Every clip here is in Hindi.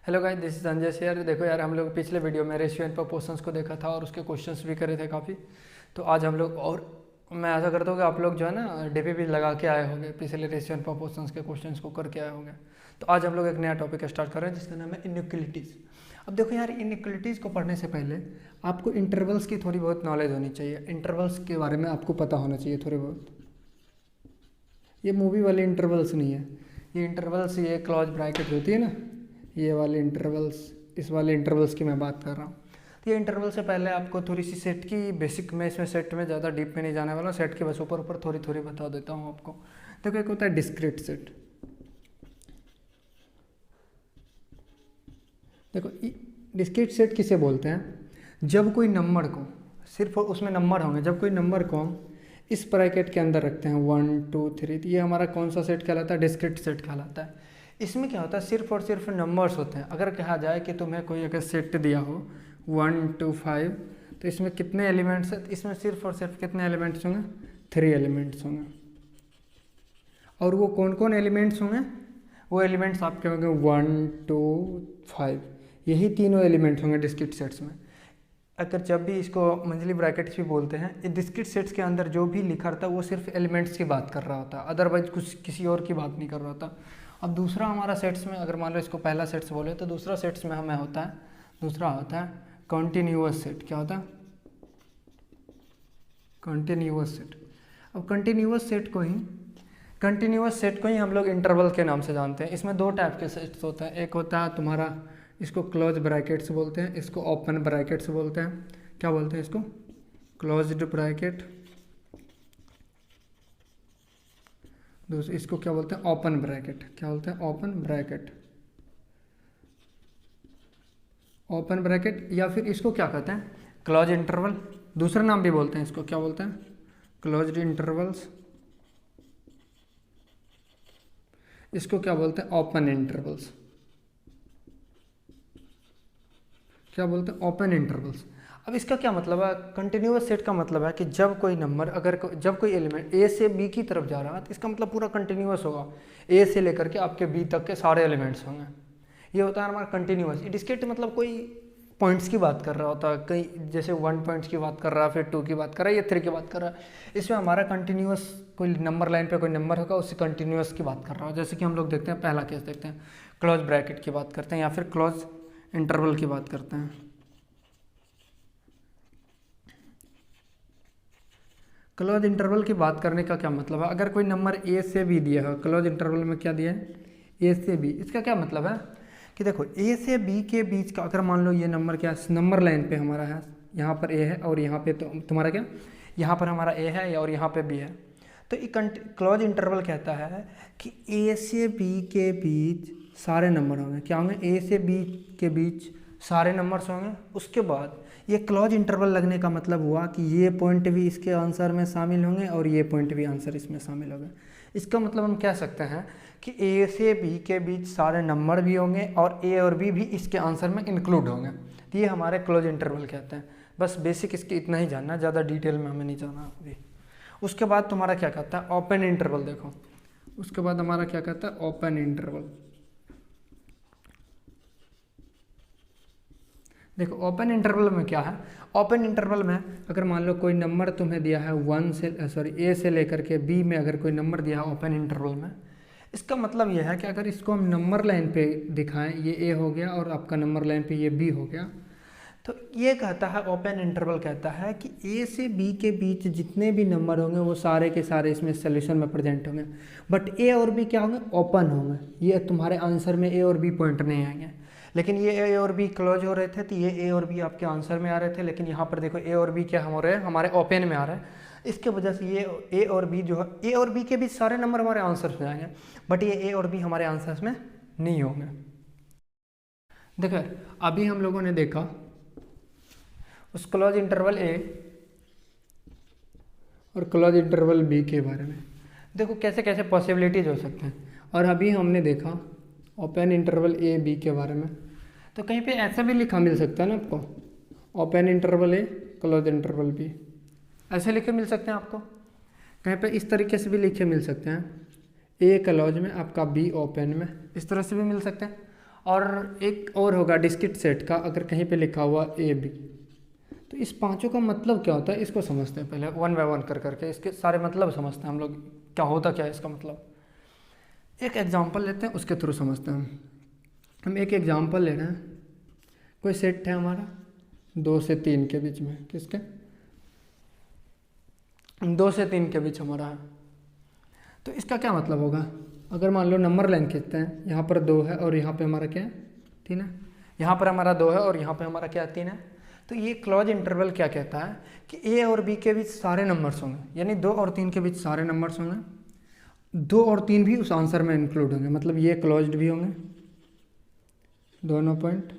Hello guys, this is Sanjay share. देखो यार, हम लोग पिछले वीडियो में रेशियो एंड प्रोपोर्शंस को देखा था और उसके क्वेश्चंस भी करे थे काफ़ी। तो आज हम लोग, और मैं ऐसा करता हूँ कि आप लोग जो है ना डीपी भी लगा के आए होंगे, पिछले रेशियो एंड प्रोपोर्शंस के क्वेश्चंस को करके आए होंगे। तो आज हम लोग एक नया टॉपिक स्टार्ट कर रहे हैं जिसका नाम है इनइक्वलिटीज़। अब देखो यार, इनइक्वलिटीज़ को पढ़ने से पहले आपको इंटरवल्स की थोड़ी बहुत नॉलेज होनी चाहिए। इंटरवल्स के बारे में आपको पता होना चाहिए थोड़ी बहुत। ये मूवी वाले इंटरवल्स नहीं है, ये इंटरवल्स, ये क्लॉज ब्रैकेट होती है ना, ये वाले इंटरवल्स, इस वाले इंटरवल्स की मैं बात कर रहा हूँ। तो ये इंटरवल से पहले आपको थोड़ी सी सेट की बेसिक, मैं इसमें सेट में ज़्यादा डीप में नहीं जाने वाला, सेट के बस ऊपर ऊपर थोड़ी थोड़ी बता देता हूँ आपको। देखो, एक होता है डिस्क्रीट सेट। देखो, डिस्क्रीट सेट किसे बोलते हैं? जब कोई नंबर को, सिर्फ उसमें नंबर होंगे, जब कोई नंबर को हम इस ब्रैकेट के अंदर रखते हैं 1 2 3, तो ये हमारा कौन सा सेट कहलाता है? डिस्क्रीट सेट कहलाता है। इसमें क्या होता है, सिर्फ और सिर्फ नंबर्स होते हैं। अगर कहा जाए कि तुम्हें कोई अगर सेट दिया हो 1 2 5, तो इसमें कितने एलिमेंट्स हैं? इसमें सिर्फ और सिर्फ कितने एलिमेंट्स होंगे? 3 एलिमेंट्स होंगे। और वो कौन कौन एलिमेंट्स होंगे? वो एलिमेंट्स आपके होंगे 1 2 5, यही तीनों एलिमेंट्स होंगे डिस्क्रीट सेट्स में। अगर जब भी इसको मंथली ब्रैकेट्स भी बोलते हैं, डिस्क्रीट सेट्स के अंदर जो भी लिखा रहता है वो सिर्फ एलिमेंट्स की बात कर रहा होता है, अदरवाइज कुछ किसी और की बात नहीं कर रहा होता। अब दूसरा हमारा सेट्स में, अगर मान लो इसको पहला सेट्स बोले, तो दूसरा सेट्स में हमें होता है, दूसरा होता है कंटिन्यूअस सेट। क्या होता है? Continuous set. अब कंटिन्यूअस सेट को ही हम लोग इंटरवल के नाम से जानते हैं। इसमें दो टाइप के सेट्स होते हैं। एक होता है तुम्हारा, इसको क्लोज ब्रैकेट्स बोलते हैं, इसको ओपन ब्रैकेट्स बोलते हैं। क्या बोलते हैं इसको? Closed bracket. दूसरा इसको क्या बोलते हैं? Open bracket. क्या बोलते हैं? Open bracket. ओपन ब्रैकेट, या फिर इसको क्या कहते हैं? Close interval. दूसरा नाम भी बोलते हैं इसको, क्या बोलते हैं? Closed intervals. इसको क्या बोलते हैं? Open intervals. क्या बोलते हैं? Open intervals. अब इसका क्या मतलब है? कंटिन्यूअस सेट का मतलब है कि जब कोई नंबर, जब कोई एलिमेंट ए से बी की तरफ जा रहा है, तो इसका मतलब पूरा कंटिन्यूअस होगा। ए से लेकर के आपके बी तक के सारे एलिमेंट्स होंगे। ये होता है हमारा कंटिन्यूअस। डिस्क्रीट मतलब कोई पॉइंट्स की बात कर रहा होता है, कहीं जैसे 1 पॉइंट्स की बात कर रहा है, फिर 2 की बात कर रहा है, या 3 की बात कर रहा है। इसमें हमारा कंटिन्यूअस, कोई नंबर लाइन पे कोई नंबर होगा, उससे कंटिन्यूअस की बात कर रहा हो। जैसे कि हम लोग देखते हैं, पहला केस देखते हैं, क्लोज ब्रैकेट की बात करते हैं या फिर क्लोज इंटरवल की बात करते हैं। क्लोज इंटरवल की बात करने का क्या मतलब है? अगर कोई नंबर ए से बी दिया है, क्लोज इंटरवल में क्या दिया है? ए से बी। इसका क्या मतलब है कि देखो, ए से बी के बीच का, अगर मान लो ये नंबर क्या है, नंबर लाइन पे हमारा है, यहाँ पर ए है और यहाँ पे तो तुम्हारा क्या, यहाँ पर हमारा ए है और यहाँ पे बी है। तो ये क्लोज इंटरवल कहता है कि ए से बी के बीच सारे नंबर होंगे। क्या होंगे? ए से बी के बीच सारे नंबर्स होंगे। उसके बाद ये क्लोज इंटरवल लगने का मतलब हुआ कि ये पॉइंट भी इसके आंसर में शामिल होंगे और ये पॉइंट भी आंसर इसमें शामिल होंगे। इसका मतलब हम कह सकते हैं कि ए से बी के बीच सारे नंबर भी होंगे और ए और बी भी इसके आंसर में इंक्लूड होंगे। तो ये हमारे क्लोज इंटरवल कहते हैं। बस बेसिक इसके इतना ही जानना, ज़्यादा डिटेल में हमें नहीं जाना अभी। उसके बाद तुम्हारा क्या कहता है? Open interval. देखो, उसके बाद हमारा क्या कहता है? Open interval. देखो, ओपन इंटरवल में क्या है? ओपन इंटरवल में अगर मान लो कोई नंबर तुम्हें दिया है ए से लेकर के बी में, अगर कोई नंबर दिया है ओपन इंटरवल में, इसका मतलब यह है कि अगर इसको हम नंबर लाइन पे दिखाएं, ये ए हो गया और आपका नंबर लाइन पे ये बी हो गया, तो ये कहता है, ओपन इंटरवल कहता है कि ए से बी के बीच जितने भी नंबर होंगे वो सारे के सारे इसमें सोल्यूशन में प्रेजेंट होंगे, बट ए और बी क्या होंगे? ओपन होंगे। ये तुम्हारे आंसर में ए और बी पॉइंट नहीं आएंगे। लेकिन ये ए और बी क्लोज हो रहे थे, तो ये ए और बी आपके आंसर में आ रहे थे। लेकिन यहाँ पर देखो, ए और बी क्या हो रहे हैं? हमारे ओपन में आ रहे हैं। इसके वजह से ये ए और बी जो है, ए और बी के बीच सारे नंबर हमारे आंसर्स में आएंगे, बट ये ए और बी हमारे आंसर्स में नहीं होंगे। देखो, अभी हम लोगों ने देखा उस क्लोज इंटरवल ए और क्लोज इंटरवल बी के बारे में। देखो कैसे कैसे पॉसिबिलिटीज हो सकते हैं। और अभी हमने देखा ओपन इंटरवल ए बी के बारे में। तो कहीं पे ऐसा भी लिखा मिल सकता है ना आपको, ओपन इंटरवल ए क्लोज इंटरवल बी, ऐसे लिखे मिल सकते हैं आपको। कहीं पे इस तरीके से भी लिखे मिल सकते हैं, ए क्लोज में आपका बी ओपन में, इस तरह से भी मिल सकते हैं। और एक और होगा डिस्क्रीट सेट का, अगर कहीं पे लिखा हुआ ए बी। तो इस पांचों का मतलब क्या होता है इसको समझते हैं पहले, वन बाय वन कर करके इसके सारे मतलब समझते हैं हम लोग, क्या होता क्या है इसका मतलब। एक एग्जांपल लेते हैं, उसके थ्रू समझते हैं हम एक एग्जांपल ले रहे हैं। कोई सेट है हमारा 2 से 3 के बीच में, किसके 2 से 3 के बीच हमारा है। तो इसका क्या मतलब होगा, अगर मान लो नंबर लाइन खींचते हैं, यहाँ पर 2 है और यहाँ पे हमारा क्या है 3 है, यहाँ पर हमारा 2 है और यहाँ पे हमारा क्या है 3 है। तो ये क्लोज इंटरवल क्या कहता है कि ए और बी के बीच सारे नंबर्स होंगे, यानी 2 और 3 के बीच सारे नंबर्स होंगे, 2 और 3 भी उस आंसर में इंक्लूड होंगे, मतलब ये क्लोज्ड भी होंगे दोनों पॉइंट,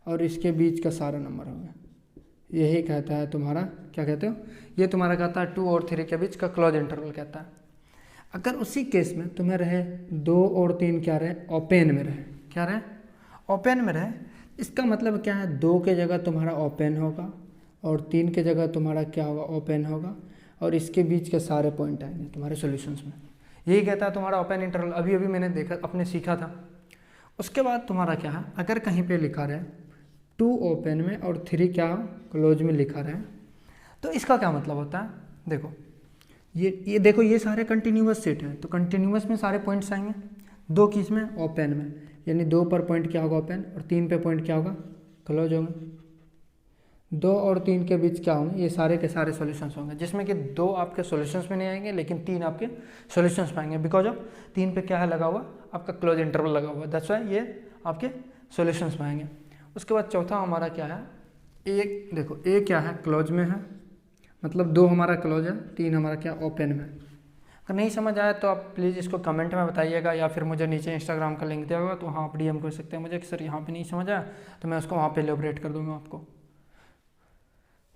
और इसके बीच का सारा नंबर होंगे। यही कहता है तुम्हारा, क्या कहते हो, ये तुम्हारा कहता है 2 और 3 के बीच का क्लोज इंटरवल कहता है। अगर उसी केस में तुम्हें रहे 2 और 3 क्या रहे ओपन में रहे, क्या रहे ओपन में रहे, इसका मतलब क्या है 2 के जगह तुम्हारा ओपन होगा और 3 के जगह तुम्हारा क्या होगा ओपन होगा, और इसके बीच के सारे पॉइंट आएंगे तुम्हारे सॉल्यूशंस में। यही कहता है तुम्हारा ओपन इंटरवल। अभी अभी मैंने देखा, अपने सीखा था। उसके बाद तुम्हारा क्या है, अगर कहीं पे लिखा रहे 2 ओपन में और 3 क्या क्लोज में लिखा रहे, तो इसका क्या मतलब होता है, देखो ये देखो ये सारे कंटिन्यूअस सेट हैं, तो कंटिन्यूअस में सारे पॉइंट्स आएंगे, 2 किस में ओपन में, यानी 2 पर पॉइंट क्या होगा ओपन, और 3 पे पॉइंट क्या होगा क्लोज होंगे। 2 और 3 के बीच क्या होंगे, ये सारे के सारे सॉल्यूशंस होंगे, जिसमें कि 2 आपके सॉल्यूशंस में नहीं आएंगे लेकिन 3 आपके सॉल्यूशंस में आएंगे, बिकॉज ऑफ 3 पे क्या है लगा हुआ, आपका क्लोज इंटरवल लगा हुआ, दैट्स व्हाई ये आपके सॉल्यूशंस में आएंगे। उसके बाद चौथा हमारा क्या है, ए, देखो ए क्या है क्लोज में है, मतलब 2 हमारा क्लोज है, 3 हमारा क्या ओपन में। अगर नहीं समझ आया तो आप प्लीज़ इसको कमेंट में बताइएगा, या फिर मुझे नीचे इंस्टाग्राम का लिंक दिया होगा तो वहाँ आप DM कर सकते हैं मुझे कि सर यहाँ पे नहीं समझ आया, तो मैं उसको वहाँ पे एलेबोरेट कर दूँगा आपको।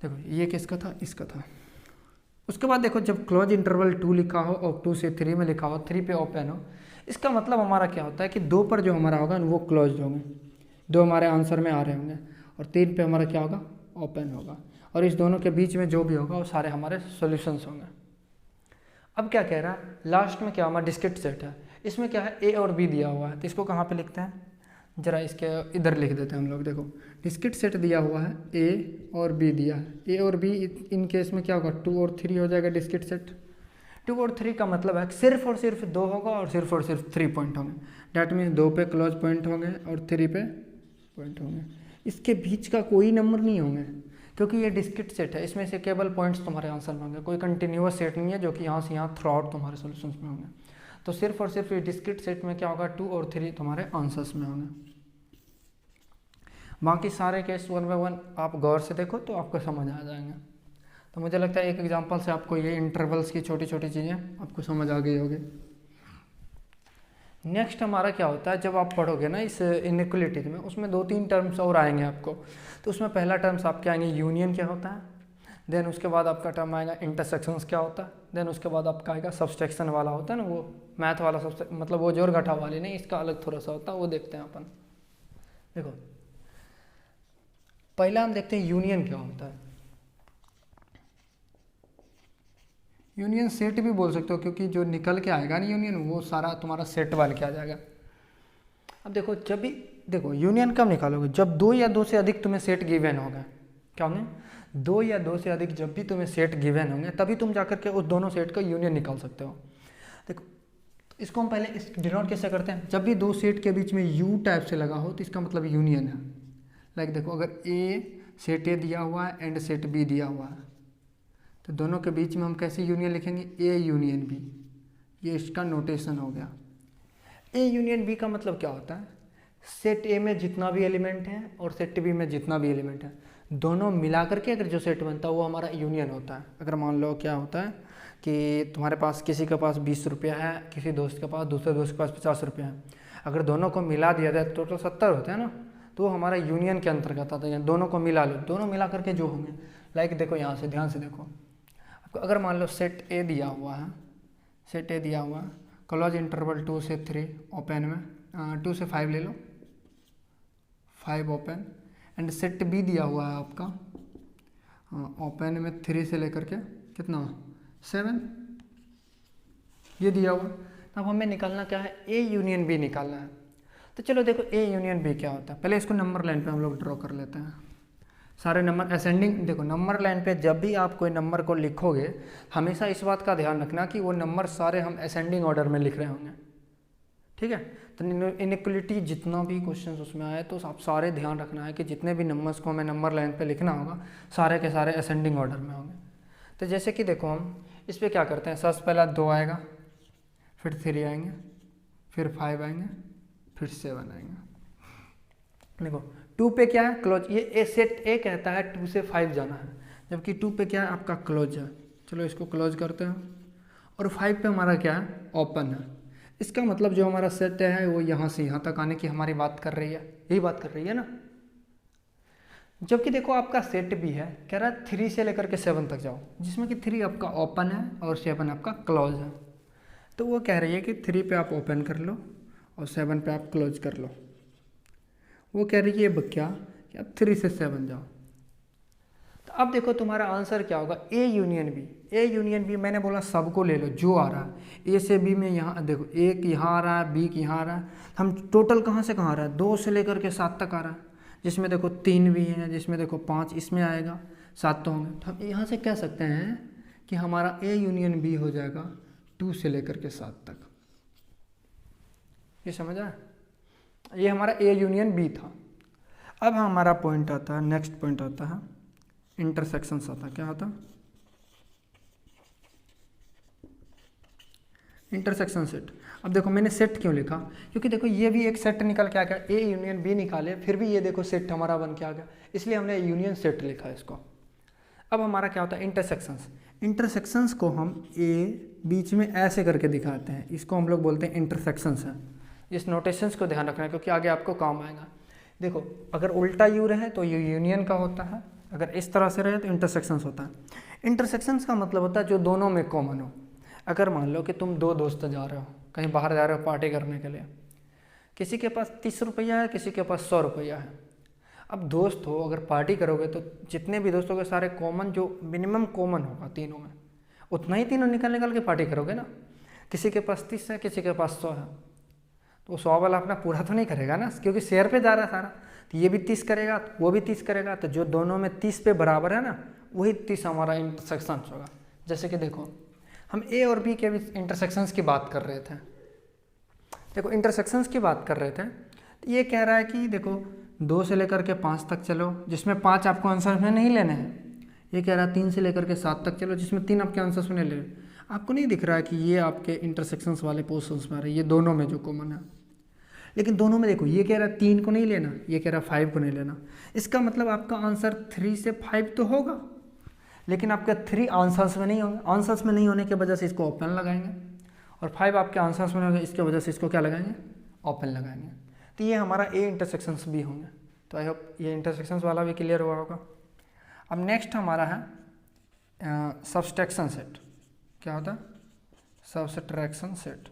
देखो ये किसका था, इसका था। उसके बाद देखो जब क्लोज इंटरवल 2 लिखा हो और 2 से 3 में लिखा हो, 3 पे ओपन हो, इसका मतलब हमारा क्या होता है कि 2 पर जो हमारा होगा वो क्लोज होंगे, 2 हमारे आंसर में आ रहे होंगे, और 3 पे हमारा क्या होगा ओपन होगा, और इस दोनों के बीच में जो भी होगा वो सारे हमारे सॉल्यूशंस होंगे। अब क्या कह रहा है, लास्ट में क्या हमारा डिस्क्रीट सेट है, इसमें क्या है ए और बी दिया हुआ है, तो इसको कहाँ पे लिखते हैं, जरा इसके इधर लिख देते हैं हम लोग। देखो डिस्क्रीट सेट दिया हुआ है, ए और बी दिया है, ए और बी इन केस में क्या होगा 2 और 3 हो जाएगा डिस्क्रीट सेट। 2 और 3 का मतलब है सिर्फ और सिर्फ 2 होगा और सिर्फ 3 पॉइंट होंगे, डैट मीन्स 2 पे क्लोज पॉइंट होंगे और 3 पे पॉइंट होंगे, इसके बीच का कोई नंबर नहीं होंगे, क्योंकि ये डिस्क्रीट सेट है, इसमें से केवल पॉइंट्स तुम्हारे आंसर में होंगे, कोई कंटिन्यूअस सेट नहीं है जो कि यहाँ से यहाँ थ्रू आउट तुम्हारे सॉल्यूशंस में होंगे। तो सिर्फ और सिर्फ ये डिस्क्रीट सेट में क्या होगा 2 और 3 तुम्हारे आंसर्स में होंगे। बाकी सारे केस 1 बाय 1 आप गौर से देखो तो आपको समझ आ जाएंगे। तो मुझे लगता है एक एग्जांपल से आपको ये इंटरवल्स की छोटी छोटी चीज़ें आपको समझ आ गई होगी। नेक्स्ट हमारा क्या होता है, जब आप पढ़ोगे ना इस इनइक्वलिटीज में, उसमें 2-3 टर्म्स और आएंगे आपको। तो उसमें पहला टर्म्स आपके आएंगे यूनियन क्या होता है, देन उसके बाद आपका टर्म आएगा इंटरसेक्शंस क्या होता है, देन उसके बाद आपका आएगा सब्सट्रैक्शन वाला होता है ना, वो मैथ वाला मतलब वो जोड़ घटाव वाली नहीं, इसका अलग थोड़ा सा होता है, वो देखते हैं अपन। देखो पहला हम देखते हैं यूनियन क्या होता है। यूनियन सेट भी बोल सकते हो, क्योंकि जो निकल के आएगा ना यूनियन, वो सारा तुम्हारा सेट बन के आ जाएगा। अब देखो जब भी देखो यूनियन कब निकालोगे, जब 2 या 2 से अधिक तुम्हें सेट गिवन होगा, क्या होंगे 2 या 2 से अधिक जब भी तुम्हें सेट गिवन होंगे, तभी तुम जाकर के उस दोनों सेट का यूनियन निकाल सकते हो। देखो इसको हम पहले इस डिनोट कैसे करते हैं, जब भी 2 सेट के बीच में यू टाइप से लगा हो तो इसका मतलब यूनियन है। लाइक देखो अगर ए सेट ए दिया हुआ है एंड सेट बी दिया हुआ है, तो दोनों के बीच में हम कैसे यूनियन लिखेंगे, ए यूनियन बी, ये इसका नोटेशन हो गया। ए यूनियन बी का मतलब क्या होता है, सेट ए में जितना भी एलिमेंट है और सेट बी में जितना भी एलिमेंट है, दोनों मिला करके अगर जो सेट बनता है वो हमारा यूनियन होता है। अगर मान लो क्या होता है कि तुम्हारे पास किसी के पास 20 रुपया है, किसी दोस्त के पास, दूसरे दोस्त के पास 50 रुपया है, अगर दोनों को मिला दिया जाए टोटल 70 होते हैं ना, तो हमारा यूनियन के अंतर्गत आता है। दोनों को मिला लो, दोनों मिला करके जो होंगे, लाइक देखो यहाँ से ध्यान से देखो, आपको अगर मान लो सेट ए दिया हुआ है, सेट ए दिया हुआ है क्लोज इंटरवल 2 से 3 ओपन में, 2 से 5 ले लो, 5 ओपन, एंड सेट बी दिया हुआ है आपका ओपन में 3 से लेकर के कितना 7, ये दिया हुआ। अब हमें निकालना क्या है, ए यूनियन बी निकालना है। तो चलो देखो ए यूनियन बी क्या होता है, पहले इसको नंबर लाइन पे हम लोग ड्रॉ कर लेते हैं। सारे नंबर असेंडिंग, देखो नंबर लाइन पे जब भी आप कोई नंबर को लिखोगे हमेशा इस बात का ध्यान रखना कि वो नंबर सारे हम असेंडिंग ऑर्डर में लिख रहे होंगे, ठीक है। तो इनइक्वलिटी जितना भी क्वेश्चन उसमें आए तो आप सारे ध्यान रखना है कि जितने भी नंबर्स को हमें नंबर लाइन पे लिखना होगा सारे के सारे असेंडिंग ऑर्डर में होंगे। तो जैसे कि देखो हम इस पर क्या करते हैं, सबसे पहला 2 आएगा, फिर 3 आएंगे, फिर 5 आएंगे, फिर 7 आएंगे। देखो 2 पे क्या है, क्लोज, ये ए सेट ए कहता है 2 से 5 जाना है, जबकि 2 पे क्या है आपका क्लोज है। चलो इसको क्लोज करते हैं। और 5 पे हमारा क्या है, ओपन है। इसका मतलब जो हमारा सेट है वो यहाँ से यहाँ तक आने की हमारी बात कर रही है, यही बात कर रही है ना। जबकि देखो आपका सेट भी है, कह रहा है 3 से लेकर के 7 तक जाओ, जिसमें कि 3 आपका ओपन है और 7 आपका क्लोज है। तो वो कह रही है कि 3 पे आप ओपन कर लो और 7 पे आप क्लोज कर लो। वो कह रही है क्या कि अब 3 से 7 जाओ। तो अब देखो तुम्हारा आंसर क्या होगा, A union B. A union B मैंने बोला सबको ले लो जो आ रहा है, ए से बी में यहाँ देखो एक यहाँ आ रहा है, बी यहाँ आ रहा है, हम टोटल कहाँ से कहाँ आ रहा है, 2 से लेकर के 7 तक आ रहा है, जिसमें देखो 3 भी है, जिसमें देखो 5 इसमें आएगा, 7 तो होंगे। तो हम यहाँ से कह सकते हैं कि हमारा ए यूनियन बी हो जाएगा 2 से लेकर के 7 तक। ये समझ आया, ये हमारा ए यूनियन बी था। अब हमारा पॉइंट आता है, नेक्स्ट पॉइंट आता है इंटरसेक्शंस आता है। क्या होता है, इंटरसेक्शन सेट। अब देखो मैंने सेट क्यों लिखा, क्योंकि देखो ये भी एक सेट निकल के आ गया, ए यूनियन बी निकाले, फिर भी ये देखो सेट हमारा बन के आ गया, इसलिए हमने यूनियन सेट लिखा है इसको। अब हमारा क्या होता है, इंटरसेक्शंस। इंटरसेक्शंस को हम ए बीच में ऐसे करके दिखाते हैं, इसको हम लोग बोलते हैं इंटरसेक्शंस हैं। इस नोटेशंस को ध्यान रखना है क्योंकि आगे आपको काम आएगा। देखो अगर उल्टा यू रहे तो ये यूनियन का होता है, अगर इस तरह से रहे तो इंटरसेक्शंस होता है। इंटरसेक्शंस का मतलब होता है जो दोनों में कॉमन हो। अगर मान लो कि तुम 2 दोस्त जा रहे हो, कहीं बाहर जा रहे हो पार्टी करने के लिए, किसी के पास 30 रुपया है, किसी के पास 100 रुपया है। अब दोस्त हो, अगर पार्टी करोगे तो जितने भी दोस्तों के सारे कॉमन, जो मिनिमम कॉमन होगा तीनों में, उतना ही तीनों निकाल के पार्टी करोगे ना। किसी के पास 30 है, किसी के पास 100 है, तो 100 वाला अपना पूरा तो नहीं करेगा ना, क्योंकि शेयर पे जा रहा है सारा। तो ये भी 30 करेगा, वो भी 30 करेगा, तो जो दोनों में 30 पे बराबर है ना, वही 30 हमारा इंटरसेक्शन होगा। जैसे कि देखो हम ए और बी के भी इंटरसेक्शंस की बात कर रहे थे। देखो इंटरसेक्शंस की बात कर रहे थे, तो ये कह रहा है कि देखो 2 से लेकर के 5 तक चलो, जिसमें 5 आपको आंसर में नहीं लेने हैं। ये कह रहा है 3 से लेकर के 7 तक चलो, जिसमें 3 आपके आंसर्स में ले। आपको नहीं दिख रहा है कि ये आपके इंटरसेक्शंस वाले पोर्शंस में आ रहे हैं, ये दोनों में जो कॉमन है। लेकिन दोनों में देखो ये कह रहा है 3 को नहीं लेना, ये कह रहा है 5 को नहीं लेना। इसका मतलब आपका आंसर 3 से 5 तो होगा, लेकिन आपका 3 आंसर्स में नहीं होगा। आंसर्स में नहीं होने की वजह से इसको ओपन लगाएंगे, और 5 आपके आंसर्स में होंगे, इसके वजह से इसको क्या लगाएंगे, ओपन लगाएंगे। तो ये हमारा ए इंटरसेक्शंस भी होंगे। तो आई होप ये इंटरसेक्शंस वाला भी क्लियर हुआ होगा। अब नेक्स्ट हमारा है सब्सट्रैक्शन सेट। क्या होता है, सब्सट्रैक्शन सेट।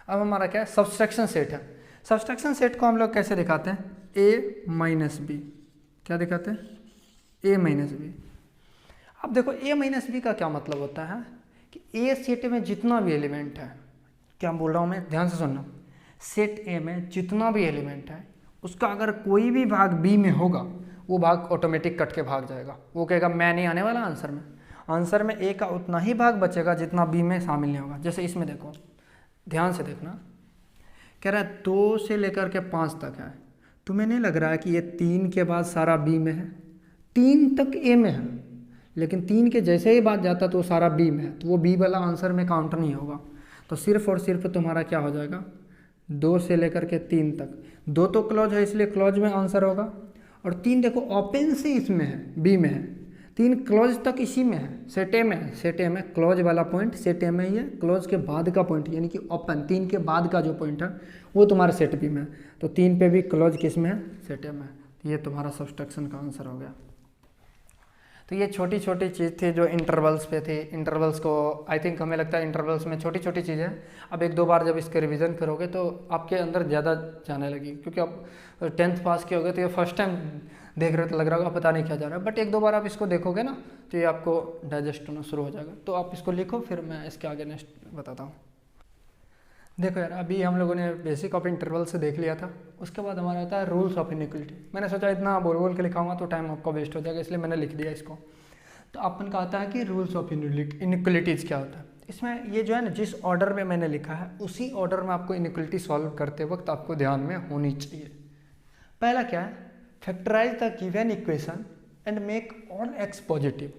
अब हमारा क्या है, सब्सट्रैक्शन सेट है। सब्सट्रैक्शन सेट को हम लोग कैसे दिखाते हैं, ए माइनस बी। क्या दिखाते हैं, ए माइनस बी। अब देखो ए माइनस बी का क्या मतलब होता है कि ए सेट में जितना भी एलिमेंट है, क्या बोल रहा हूँ मैं, ध्यान से सुनना। सेट ए में जितना भी एलिमेंट है उसका अगर कोई भी भाग बी में होगा, वो भाग ऑटोमेटिक कट के भाग जाएगा। वो कहेगा मैं नहीं आने वाला आंसर में। आंसर में ए का उतना ही भाग बचेगा जितना बी में शामिल नहीं होगा। जैसे इसमें देखो, ध्यान से देखना, कह रहा है 2 से लेकर के 5 तक है। तुम्हें नहीं लग रहा है कि ये 3 के बाद सारा बी में है, 3 तक ए में है, लेकिन 3 के जैसे ही बात जाता तो सारा बी में है, तो वो बी वाला आंसर में काउंट नहीं होगा। तो सिर्फ और सिर्फ तुम्हारा क्या हो जाएगा, 2 से लेकर के 3 तक। 2 तो क्लॉज है इसलिए क्लॉज में आंसर होगा, और 3 देखो ओपन से इसमें है, बी में है। 3 क्लॉज तक इसी में है, सेट ए में है। सेट ए में क्लॉज वाला पॉइंट सेट ए में ही है, क्लॉज के बाद का पॉइंट यानी कि ओपन 3 के बाद का जो पॉइंट है वो तुम्हारे सेट बी में है। तो 3 पे भी क्लॉज किस में है, सेट ए में है। ये तुम्हारा सब्सट्रैक्शन का आंसर हो गया। तो ये छोटी छोटी चीज़ थी जो इंटरवल्स पे थी। इंटरवल्स को आई थिंक हमें लगता है इंटरवल्स में छोटी छोटी चीज़ें हैं। अब 1-2 बार जब इसके रिवीजन करोगे तो आपके अंदर ज़्यादा जाने लगी, क्योंकि आप 10th पास किए होगे तो ये फर्स्ट टाइम देख रहे हो तो लग रहा होगा पता नहीं क्या जा रहा है, बट 1-2 बार आप इसको देखोगे ना तो ये आपको डाइजेस्ट होना शुरू हो जाएगा। तो आप इसको लिखो, फिर मैं इसके आगे नेक्स्ट बताता हूँ। देखो यार, अभी हम लोगों ने बेसिक ऑफ इंटरवल से देख लिया था, उसके बाद हमारा आता है रूल्स ऑफ इनइक्वलिटी। मैंने सोचा इतना बोल बोल के लिखाऊंगा तो टाइम आपका वेस्ट हो जाएगा, इसलिए मैंने लिख दिया इसको। तो अपन का आता है कि रूल्स ऑफ इनइक्वलिटीज़ क्या होता है। इसमें ये जो है ना, जिस ऑर्डर में मैंने लिखा है उसी ऑर्डर में आपको इनइक्वलिटी सॉल्व करते वक्त आपको ध्यान में होनी चाहिए। पहला क्या है, factorise the given equation and make all x positive.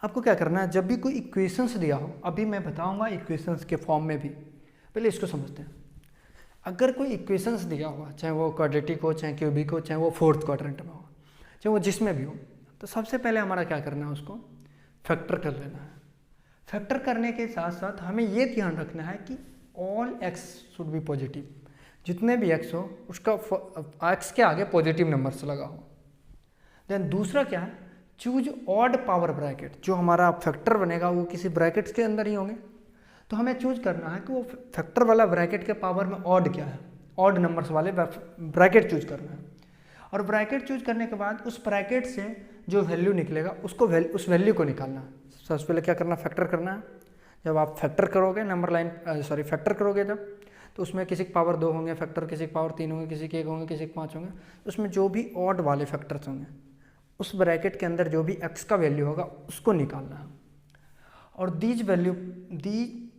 आपको क्या करना है, जब भी कोई इक्वेशंस दिया हो, अभी मैं बताऊंगा इक्वेशंस के फॉर्म में भी, पहले इसको समझते हैं। अगर कोई इक्वेशंस दिया हुआ, चाहे वो क्वाड्रेटिक हो, चाहे क्यूबिक हो, चाहे वो फोर्थ क्वाड्रेंट में हो, चाहे वो जिसमें भी हो, तो सबसे पहले हमारा क्या करना है, उसको फैक्टर कर लेना है। फैक्टर करने के साथ साथ हमें ये ध्यान रखना है कि all x should be positive. जितने भी एक्स हो उसका एक्स के आगे पॉजिटिव नंबर्स लगा हो। देन दूसरा क्या है, चूज ऑड पावर ब्रैकेट। जो हमारा फैक्टर बनेगा वो किसी ब्रैकेट्स के अंदर ही होंगे, तो हमें चूज करना है कि वो फैक्टर वाला ब्रैकेट के पावर में ऑड क्या है, ऑड नंबर्स वाले ब्रैकेट चूज करना है। और ब्रैकेट चूज करने के बाद उस ब्रैकेट से जो वैल्यू निकलेगा उसको उस वैल्यू को निकालना है। सबसे पहले क्या करना, फैक्टर करना है। जब आप फैक्टर करोगे नंबर लाइन फैक्टर करोगे जब, तो उसमें किसी के पावर 2 होंगे फैक्टर, किसी के पावर 3 होंगे, किसी के 1 होंगे, किसी के 5 होंगे। उसमें जो भी ऑड वाले फैक्टर्स होंगे उस ब्रैकेट के अंदर जो भी एक्स का वैल्यू होगा उसको निकालना है। और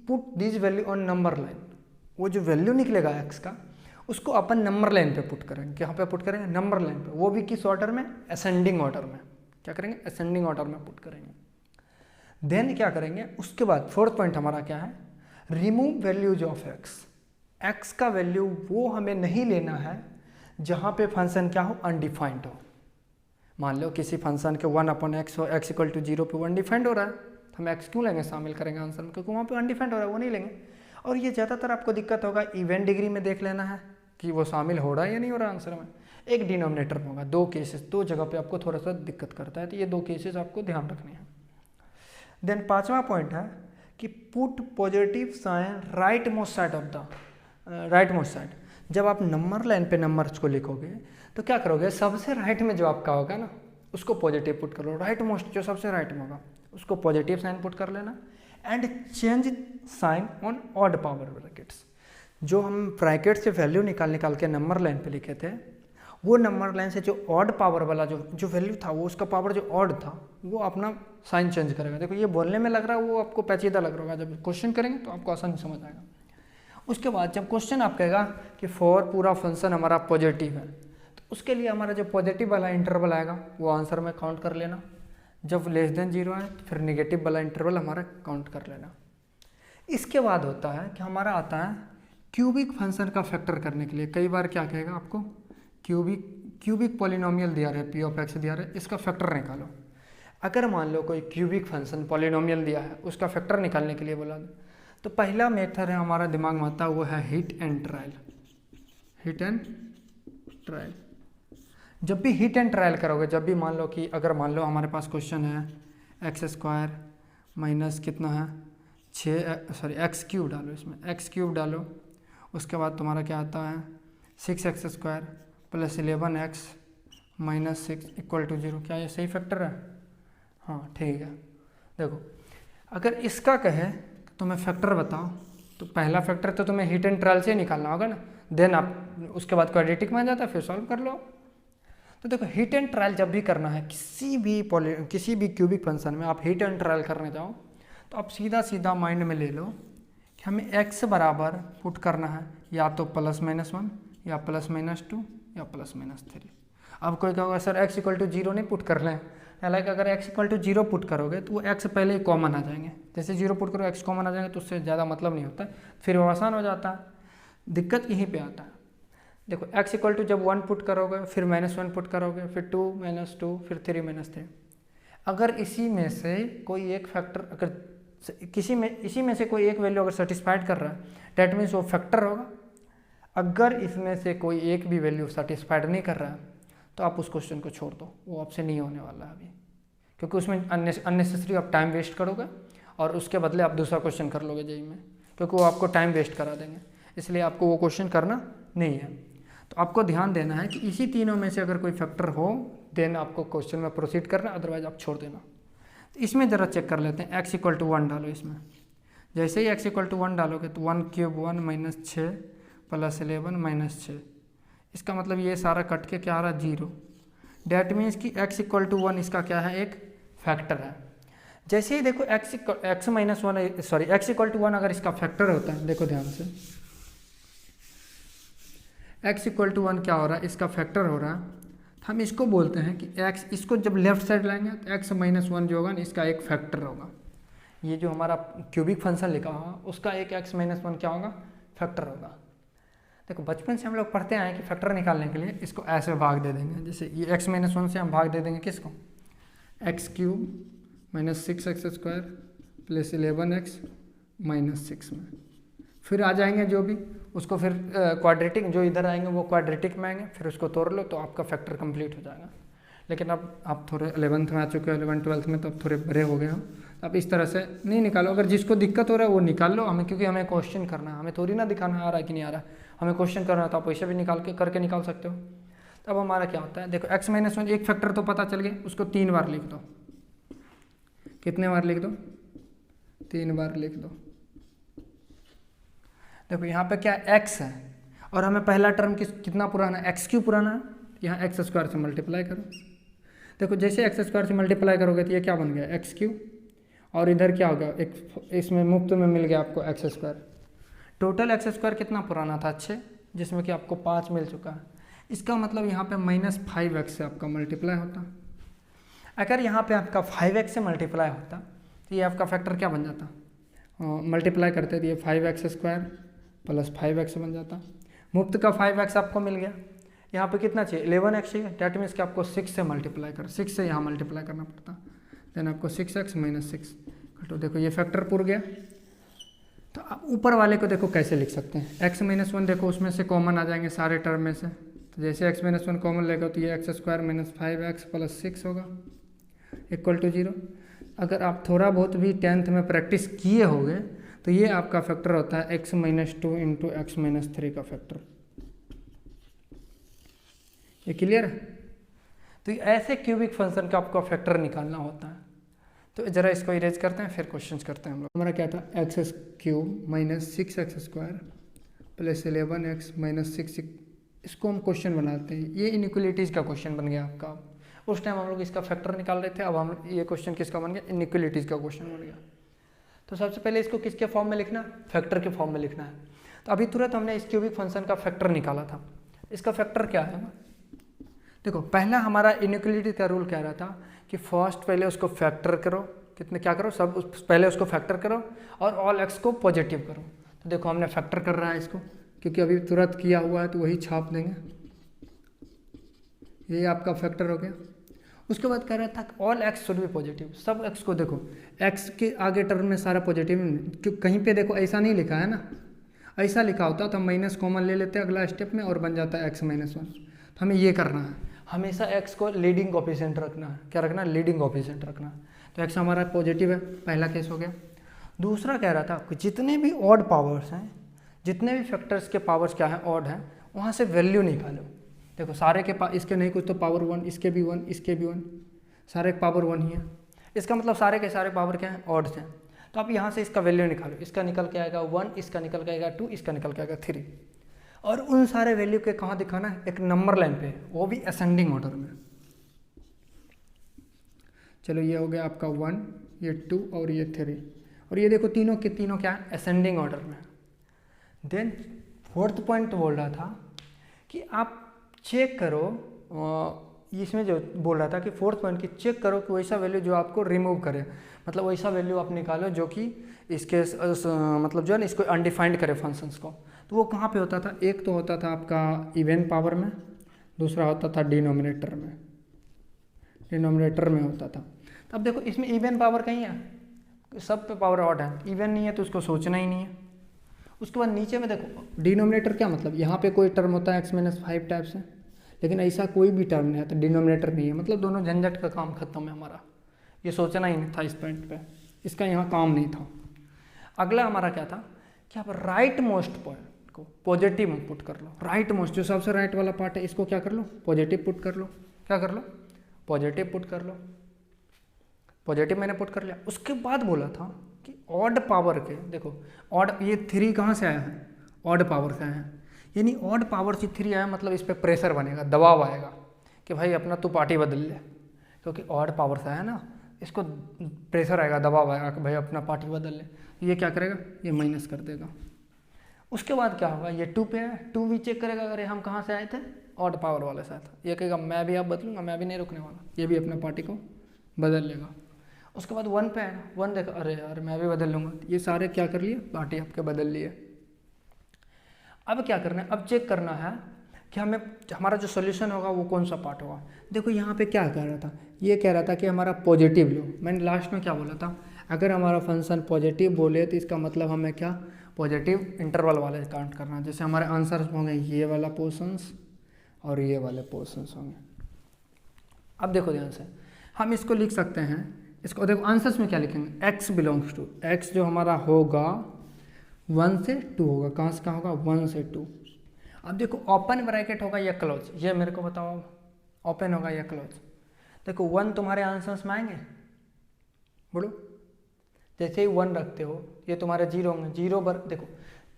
put these value on number line. वो जो वैल्यू निकलेगा एक्स का उसको अपन नंबर लाइन पे पुट करेंगे। कहाँ पे पुट करेंगे, नंबर लाइन पे। वो भी किस ऑर्डर में, असेंडिंग ऑर्डर में। क्या करेंगे, असेंडिंग ऑर्डर में पुट करेंगे। देन क्या करेंगे, उसके बाद फोर्थ पॉइंट हमारा क्या है, remove values of x. X का वैल्यू वो हमें नहीं लेना है जहाँ पे फंक्शन क्या हो, अनडिफाइंड हो। मान लो किसी फंक्शन के 1/x हो, x = 0 पे वो अनडिफाइंड हो रहा है, तो हम x क्यों लेंगे, शामिल करेंगे आंसर में, क्योंकि वहाँ पे अनडिफाइंड हो रहा है, वो नहीं लेंगे। और ये ज़्यादातर आपको दिक्कत होगा इवेंट डिग्री में देख लेना है कि वो शामिल हो रहा है या नहीं हो रहा है आंसर में। एक डिनोमिनेटर में होगा, 2 केसेस, 2 जगह पे आपको थोड़ा सा दिक्कत करता है, तो ये 2 केसेस आपको ध्यान रखने हैं। देन 5वां पॉइंट है कि put positive sign right most side. जब आप नंबर लाइन पे नंबर्स को लिखोगे तो क्या करोगे, सबसे राइट में जो आपका होगा ना उसको पॉजिटिव पुट करो। राइट मोस्ट जो सबसे राइट में होगा उसको पॉजिटिव साइन पुट कर लेना। And change sign on odd power brackets. जो हम ब्रैकेट से वैल्यू निकाल के नंबर लाइन पे लिखे थे, वो नंबर लाइन से जो ऑड पावर वाला जो वैल्यू था, वो उसका पावर जो ऑड था वो अपना साइन चेंज करेगा। देखो ये बोलने में लग रहा है, वो आपको पेचीदा लग रहा होगा, जब क्वेश्चन करेंगे तो आपको आसान समझ आएगा। उसके बाद जब क्वेश्चन आप कहेगा कि फॉर पूरा फंक्शन हमारा पॉजिटिव है, तो उसके लिए हमारा जो पॉजिटिव वाला इंटरवल आएगा वो आंसर में काउंट कर लेना। जब <0 है तो फिर नेगेटिव वाला इंटरवल हमारा काउंट कर लेना। इसके बाद होता है कि हमारा आता है क्यूबिक फंक्शन का फैक्टर करने के लिए। कई बार क्या कहेगा आपको, क्यूबिक पॉलिनोमियल दिया रहा है, p ऑफ x दिया रहा है, इसका फैक्टर निकालो। अगर मान लो कोई क्यूबिक फंक्शन पॉलिनोमियल दिया है, उसका फैक्टर निकालने के लिए बोला, तो पहला मेथड है हमारा दिमाग में आता है वो है हिट एंड ट्रायल। जब भी हिट एंड ट्रायल करोगे, जब भी मान लो कि अगर मान लो हमारे पास क्वेश्चन है x² माइनस कितना है 6 डालो, इसमें x³ डालो। उसके बाद तुम्हारा क्या आता है 6x² + 11x - 6 = 0। क्या ये सही फैक्टर है? हाँ ठीक है। देखो अगर इसका कहे तुम्हें फैक्टर बताओ, तो पहला फैक्टर तो तुम्हें हिट एंड ट्रायल से ही निकालना होगा ना। देन आप उसके बाद क्वाड्रेटिक में आ जाता है, फिर सॉल्व कर लो। तो देखो हिट एंड ट्रायल जब भी करना है किसी भी क्यूबिक फंक्शन में, आप हिट एंड ट्रायल करने जाओ तो आप सीधा माइंड में ले लो कि हमें x बराबर पुट करना है या तो +-1 या +-2 या +-3। अब कोई कहोगा सर x = 0 नहीं पुट कर लें। हालांकि अगर x = 0 पुट करोगे तो वो x पहले ही कॉमन आ जाएंगे। जैसे 0 पुट करो x कॉमन आ जाएंगे, तो उससे ज़्यादा मतलब नहीं होता, फिर वो आसान हो जाता है। दिक्कत यहीं पे आता है। देखो x = जब 1 पुट करोगे, फिर -1 पुट करोगे, फिर 2 - 2, फिर 3 - 3। अगर इसी में से कोई एक फैक्टर, अगर इसी में से कोई एक वैल्यू अगर सेटिस्फाइड कर रहा है, डैट मीन्स वो फैक्टर होगा। अगर इसमें से कोई एक भी वैल्यू सेटिस्फाइड नहीं कर रहा है तो आप उस क्वेश्चन को छोड़ दो, वो आपसे नहीं होने वाला है अभी, क्योंकि उसमें अननेसेसरी आप टाइम वेस्ट करोगे और उसके बदले आप दूसरा क्वेश्चन कर लोगे जेईई में, क्योंकि वो आपको टाइम वेस्ट करा देंगे। इसलिए आपको वो क्वेश्चन करना नहीं है। तो आपको ध्यान देना है कि इसी तीनों में से अगर कोई फैक्टर हो देन आपको क्वेश्चन में प्रोसीड करना, अदरवाइज आप छोड़ देना। तो इसमें ज़रा चेक कर लेते हैं। x = 1 डालो इसमें, जैसे ही एक्स इक्वल टू 1 डालोगे तो 1 क्यूब 1 माइनस 6 प्लस 11 माइनस 6, इसका मतलब ये सारा कट के क्या आ रहा, 0। डैट मीन्स कि एक्स इक्वल टू 1 इसका क्या है, एक फैक्टर है। जैसे ही देखो x minus 1 sorry x equal to 1 अगर इसका फैक्टर होता है, देखो ध्यान से, एक्स इक्वल टू 1 क्या हो रहा है, इसका फैक्टर हो रहा है, तो हम इसको बोलते हैं कि एक्स, इसको जब लेफ्ट साइड लाएंगे तो एक्स माइनस 1 जो होगा ना इसका एक फैक्टर होगा। ये जो हमारा क्यूबिक फंक्शन लिखा हुआ उसका एक एक्स माइनस 1 क्या होगा, फैक्टर होगा। देखो बचपन से हम लोग पढ़ते आए कि फैक्टर निकालने के लिए इसको ऐसे भाग दे देंगे, जैसे ये एक्स माइनस 1 से हम भाग दे देंगे किसको, x cube minus 6x square plus 11x minus 6 में, फिर आ जाएंगे जो भी उसको फिर क्वाड्रेटिक, जो इधर आएंगे वो क्वाड्रेटिक में आएंगे, फिर उसको तोड़ लो तो आपका फैक्टर कंप्लीट हो जाएगा। लेकिन अब आप थोड़े 11th में आ चुके हो, 11 12th में, तो अब थोड़े बड़े हो गए हो, अब इस तरह से नहीं निकालो। अगर जिसको दिक्कत हो रहा है वो निकाल लो, हमें क्योंकि हमें क्वेश्चन करना है, हमें थोड़ी ना दिखाना आ रहा है कि नहीं आ रहा है, हमें क्वेश्चन करना है, तो आप वैसे भी करके निकाल सकते हो। तब हमारा क्या होता है, देखो एक्स माइनस 1 एक फैक्टर तो पता चल गया, उसको 3 बार लिख दो। कितने बार लिख दो, 3 बार लिख दो। देखो यहाँ पे क्या x है और हमें पहला टर्म कितना पुराना है, एक्स क्यूब पुराना है, यहाँ एक्स स्क्वायर से मल्टीप्लाई करो। देखो जैसे एक्स स्क्वायर से मल्टीप्लाई करोगे तो ये क्या बन गया, एक्स क्यूब, और इधर क्या हो गया, एक इसमें मुफ्त में मिल गया आपको x square. Total x square कितना पुराना था, 6, जिसमें कि आपको 5 मिल चुका है। इसका मतलब यहाँ पे -5x से आपका मल्टीप्लाई होता। अगर यहाँ पे आपका 5x से मल्टीप्लाई होता तो ये आपका फैक्टर क्या बन जाता, मल्टीप्लाई करते तो ये 5x स्क्वायर प्लस 5x बन जाता। मुफ्त का 5x आपको मिल गया, यहाँ पे कितना चाहिए, 11x चाहिए, डैट मीन्स कि आपको 6 से मल्टीप्लाई कर, 6 से यहाँ मल्टीप्लाई करना पड़ता, देन आपको 6x माइनस 6 तो देखो ये फैक्टर पुर गया। तो आप ऊपर वाले को देखो कैसे लिख सकते हैं, x माइनस 1 देखो उसमें से कॉमन आ जाएंगे सारे टर्म में से, तो जैसे x माइनस 1 कॉमन लेगा तो ये x square minus 5x plus 6 होगा इक्वल टू 0। अगर आप थोड़ा बहुत भी 10th में प्रैक्टिस किए होंगे तो ये आपका फैक्टर होता है x minus 2 into x minus 3 का फैक्टर। ये क्लियर है। तो ऐसे क्यूबिक फंक्शन का आपको फैक्टर निकालना होता है। तो जरा इसको इरेज करते हैं, फिर क्वेश्चंस करते हैं हम लोग। हमारा क्या था, x cube minus 6x square plus 11x minus 6, इसको हम क्वेश्चन बनाते हैं। ये इनइक्वलिटीज़ का क्वेश्चन बन गया आपका। उस टाइम हम लोग इसका फैक्टर निकाल रहे थे, अब हम ये क्वेश्चन किसका बन गया, इनइक्वलिटीज़ का क्वेश्चन बन गया। तो सबसे पहले इसको किसके फॉर्म में लिखना, फैक्टर के फॉर्म में लिखना है। तो अभी तुरंत हमने इस क्यूबिक फंक्शन का फैक्टर निकाला था। इसका फैक्टर क्या है, देखो पहला हमारा इनइक्वलिटी का रूल कह रहा था कि फर्स्ट पहले उसको फैक्टर करो, कितने क्या करो, सब पहले उसको फैक्टर करो और ऑल एक्स को पॉजिटिव करो। तो देखो हमने फैक्टर कर रहा है इसको, क्योंकि अभी तुरंत किया हुआ है तो वही छाप देंगे। ये आपका फैक्टर हो गया। उसके बाद कह रहा था all x should be positive, सब एक्स को देखो, एक्स के आगे टर्म में सारा पॉजिटिव, क्यों कहीं पे देखो ऐसा नहीं लिखा है ना, ऐसा लिखा होता तो हम माइनस कॉमन ले लेते हैं अगला स्टेप में और बन जाता है एक्स माइनस 1। तो हमें ये करना है, हमेशा एक्स को लीडिंग कोफिशिएंट रखना है। क्या रखना है, लीडिंग कोफिशिएंट रखना है। तो एक्स हमारा पॉजिटिव है, पहला केस हो गया। दूसरा कह रहा था कि जितने भी ऑड पावर्स हैं, जितने भी फैक्टर्स के पावर्स क्या है, ऑड हैं, वहाँ से वैल्यू निकालो। देखो सारे के इसके नहीं कुछ तो पावर 1, इसके भी 1, इसके भी 1, सारे पावर 1 ही है। इसका मतलब सारे के सारे पावर क्या हैं, ऑड्स हैं। तो आप यहाँ से इसका वैल्यू निकालो, इसका निकल के आएगा 1, इसका निकल के आएगा 2, इसका निकल के आएगा 3। और उन सारे वैल्यू के कहाँ दिखाना है, एक नंबर लाइन पे, वो भी असेंडिंग ऑर्डर में। चलो ये हो गया आपका 1, ये 2 और ये 3, और ये देखो तीनों के तीनों क्या है, असेंडिंग ऑर्डर में। देन फोर्थ पॉइंट बोल रहा था कि आप चेक करो, इसमें जो बोल रहा था कि फोर्थ पॉइंट की चेक करो कि वैसा वैल्यू जो आपको रिमूव करे, मतलब वैसा वैल्यू आप निकालो जो कि इसके मतलब जो है ना इसको अनडिफाइंड करे फंक्शंस को। तो वो कहाँ पे होता था, एक तो होता था आपका इवन पावर में, दूसरा होता था डिनोमिनेटर में, डिनोमिनेटर में होता था। तो अब देखो इसमें इवन पावर कहीं है, सब पे पावर ऑड है, इवन नहीं है तो उसको सोचना ही नहीं है। उसके बाद नीचे में देखो डिनोमिनेटर क्या मतलब, यहाँ पे कोई टर्म होता है एक्स माइनस 5 टाइप से, लेकिन ऐसा कोई भी टर्म नहीं है तो डिनोमिनेटर नहीं है, मतलब दोनों झंझट का काम खत्म है हमारा, ये सोचना ही नहीं था इस पॉइंट पे, इसका यहाँ काम नहीं था। अगला हमारा क्या था कि आप राइट मोस्ट पॉइंट को पॉजिटिव में पुट कर लो। राइट मोस्ट जो सबसे राइट वाला पार्ट है इसको क्या कर लो, पॉजिटिव पुट कर लो। क्या कर लो, पॉजिटिव पुट कर लो। पॉजिटिव मैंने पुट कर लिया। उसके बाद बोला था कि ऑड पावर के, देखो ऑड, ये 3 कहाँ से आया है, ऑड पावर से आया है, यानी ऑड पावर से 3 आया मतलब इस पर प्रेशर बनेगा, दबाव आएगा कि भाई अपना तू पार्टी बदल ले, क्योंकि ऑड पावर से आया ना, इसको प्रेशर आएगा, दबाव आएगा कि भाई अपना पार्टी बदल ले। ये क्या करेगा, ये माइनस कर देगा। उसके बाद क्या होगा, ये 2 पे है, 2 भी चेक करेगा, अरे हम कहाँ से आए थे, ऑड पावर वाले से आए थे, ये कहेगा मैं भी अब बदलूंगा, मैं भी नहीं रुकने वाला, ये भी अपना पार्टी को बदल लेगा। उसके बाद 1 पे आएगा, 1 देखा, अरे यार मैं भी बदल लूँगा, ये सारे क्या कर लिए, पार्टी आपके बदल लिए। अब क्या करना है, अब चेक करना है कि हमें हमारा जो सोल्यूशन होगा वो कौन सा पार्ट होगा। देखो यहाँ पे क्या कह रहा था, ये कह रहा था कि हमारा पॉजिटिव लो, मैंने लास्ट में क्या बोला था, अगर हमारा फंक्शन पॉजिटिव बोले तो इसका मतलब हमें क्या, पॉजिटिव इंटरवल वाले काउंट करना। जैसे हमारे आंसर होंगे ये वाला पोर्शंस और ये वाले पोर्शंस होंगे। अब देखो ध्यान से, हम इसको लिख सकते हैं, इसको देखो आंसर्स में क्या लिखेंगे, x बिलोंग्स टू, x जो हमारा होगा 1 से 2 होगा, कहाँ से कहाँ होगा, 1 से 2। अब देखो ओपन ब्रैकेट होगा या क्लोज, ये मेरे को बताओ, ओपन होगा या क्लोज। देखो 1 तुम्हारे आंसर्स में आएंगे, बोलो, जैसे ही 1 रखते हो ये तुम्हारे 0 होंगे, 0 पर देखो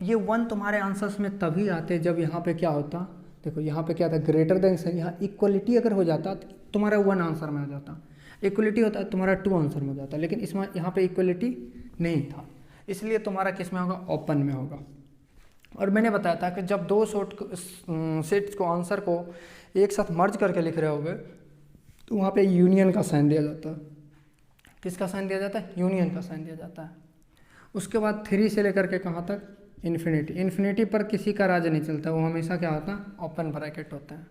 ये 1 तुम्हारे आंसर्स में तभी आते जब यहाँ पे क्या होता, देखो यहाँ पे क्या था, ग्रेटर देन साइन, यहाँ इक्वलिटी अगर हो जाता तो तुम्हारा 1 आंसर में आ जाता, इक्वलिटी होता है तुम्हारा 2 आंसर में हो जाता, लेकिन इसमें यहाँ पे इक्वलिटी नहीं था, इसलिए तुम्हारा किस में होगा, ओपन में होगा। और मैंने बताया था कि जब 2 सेट्स को आंसर को एक साथ मर्ज करके लिख रहे होगे तो वहाँ पे यूनियन का साइन दिया जाता है। किसका साइन दिया जाता है, यूनियन का साइन दिया जाता है। उसके बाद 3 से लेकर के कहाँ तक, इन्फिनिटी, इन्फिनिटी पर किसी का राज नहीं चलता, वो हमेशा क्या होता है, ओपन ब्रैकेट होता है।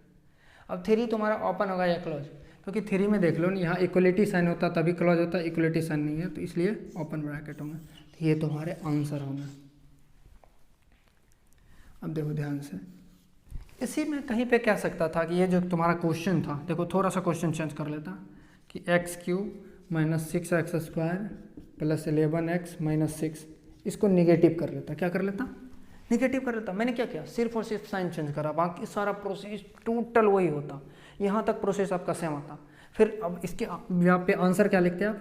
अब 3 तुम्हारा ओपन होगा या क्लोज, क्योंकि 3 में देख लो यहाँ इक्वलिटी साइन होता तभी क्लोज होता है, इक्वलिटी साइन नहीं है तो इसलिए ओपन ब्रैकेट होंगे, तो ये तुम्हारे आंसर होंगे। अब देखो ध्यान से, इसी में कहीं पे कह सकता था कि ये जो तुम्हारा क्वेश्चन था, देखो थोड़ा सा क्वेश्चन चेंज कर लेता कि x³ - 6x² + 11x - 6, इसको निगेटिव कर लेता, क्या कर लेता, निगेटिव कर लेता। मैंने क्या किया, सिर्फ और सिर्फ साइन चेंज करा, बाकी सारा प्रोसेस टोटल वही होता, यहाँ तक प्रोसेस आपका सेम आता। फिर अब इसके यहाँ पे आंसर क्या लिखते हैं आप,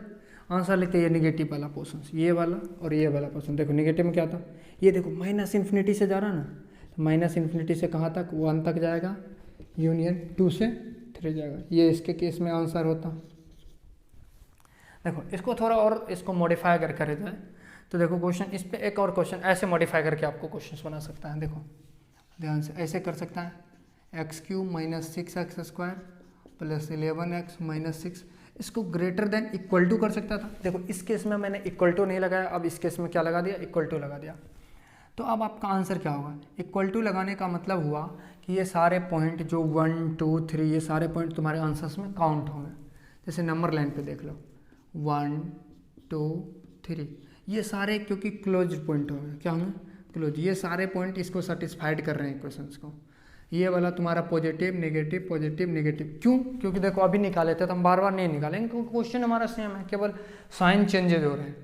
आंसर लिखते हैं ये निगेटिव वाला पोर्शन, ये वाला और ये वाला पोर्शन। देखो निगेटिव में क्या था, ये देखो माइनस इन्फिनिटी से जा रहा ना, माइनस इन्फिनिटी से कहाँ तक, 1 तक जाएगा, यूनियन 2 से 3 जाएगा, ये इसके केस में आंसर होता। देखो इसको थोड़ा और इसको मॉडिफाई अगर करे जाए तो देखो क्वेश्चन, इस पे एक और क्वेश्चन ऐसे मॉडिफाई करके आपको क्वेश्चन बना सकता है। देखो ध्यान से, ऐसे कर सकता है, x³ - 6x² + 11x - 6, इसको ग्रेटर देन इक्वल टू कर सकता था। देखो इस केस में मैंने इक्वल टू नहीं लगाया, अब इस केस में क्या लगा दिया, इक्वल टू लगा दिया। तो अब आपका आंसर क्या होगा, इक्वल टू लगाने का मतलब हुआ कि ये सारे पॉइंट जो 1 2 3 ये सारे पॉइंट तुम्हारे आंसर्स में काउंट होंगे। जैसे नंबर लाइन पे देख लो 1 2 3, ये सारे क्योंकि क्लोज पॉइंट होंगे, क्या होंगे, क्लोज, ये सारे पॉइंट इसको सेटिस्फाइड कर रहे हैं इक्वेशंस को। ये वाला तुम्हारा पॉजिटिव नेगेटिव पॉजिटिव नेगेटिव, क्यों, क्योंकि देखो अभी निकाले थे तो हम बार बार नहीं निकालेंगे क्योंकि क्वेश्चन हमारा सेम है, केवल साइन चेंजेज हो रहे हैं,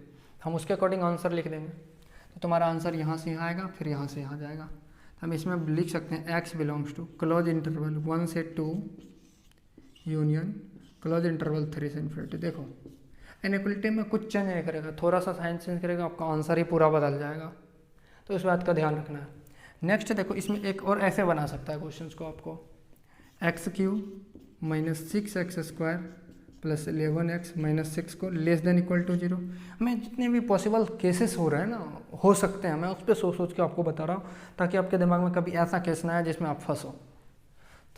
हम उसके अकॉर्डिंग आंसर लिख देंगे। तो तुम्हारा आंसर यहाँ से यहाँ आएगा, फिर यहाँ से यहाँ जाएगा। तो हम इसमें लिख सकते हैं x belongs to close interval 1 से 2 यूनियन क्लोज इंटरवल 3 से इन्फिनिटी। देखो इनइक्वलिटी में कुछ चेंज नहीं करेगा, थोड़ा सा साइन चेंज करेगा, आपका आंसर ही पूरा बदल जाएगा, तो इस बात का ध्यान रखना है। नेक्स्ट देखो इसमें एक और ऐसे बना सकता है क्वेश्चंस को आपको, x³ - 6x² + 11x - 6 को लेस देन इक्वल टू 0। मैं जितने भी पॉसिबल केसेस हो रहे हैं ना, हो सकते हैं, मैं उस पर सोच के आपको बता रहा हूँ ताकि आपके दिमाग में कभी ऐसा केस ना आए जिसमें आप फंसो।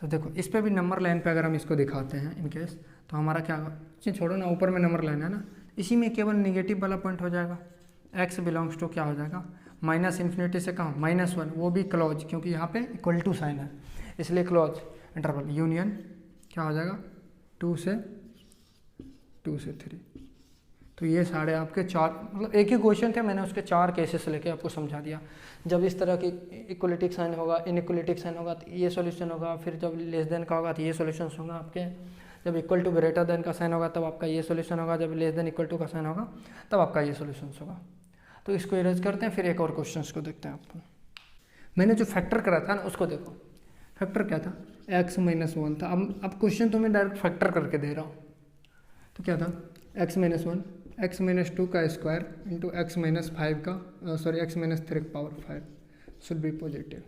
तो देखो इस पर भी नंबर लाइन पे अगर हम इसको दिखाते हैं इन केस, तो हमारा क्या होगा, छोड़ो ना, ऊपर में नंबर लाइन है ना, इसी में केवल निगेटिव वाला पॉइंट हो जाएगा, x बिलोंग्स टू क्या हो जाएगा, माइनस इन्फिनिटी से कहाँ, -1, वो भी क्लोज, क्योंकि यहाँ पे इक्वल टू साइन है इसलिए क्लोज इंटरवल यूनियन क्या हो जाएगा 2 से 3। तो ये सारे आपके 4, मतलब एक ही क्वेश्चन थे, मैंने उसके 4 केसेस लेके आपको समझा दिया। जब इस तरह की इक्वलिटिक साइन होगा, इनइक्वलिटिक साइन होगा तो ये सॉल्यूशन होगा, फिर जब लेस देन का होगा तो ये सॉल्यूशन होगा आपके, जब इक्वल टू ग्रेटर देन का साइन होगा तब आपका ये सॉल्यूशन होगा, जब लेस देन इक्वल टू का साइन होगा तब आपका ये सॉल्यूशन होगा। तो इसको इरेज करते हैं, फिर एक और क्वेश्चन को देखते हैं। आपको मैंने जो फैक्टर करा था ना उसको देखो, फैक्टर क्या था, x - 1 था। अब क्वेश्चन तो मैं डायरेक्ट फैक्टर करके दे रहा हूँ, तो क्या था x - 1, x माइनस 2 का स्क्वायर इंटू एक्स माइनस 5 का एक्स माइनस 3 का पावर 5 शुड बी पॉजिटिव।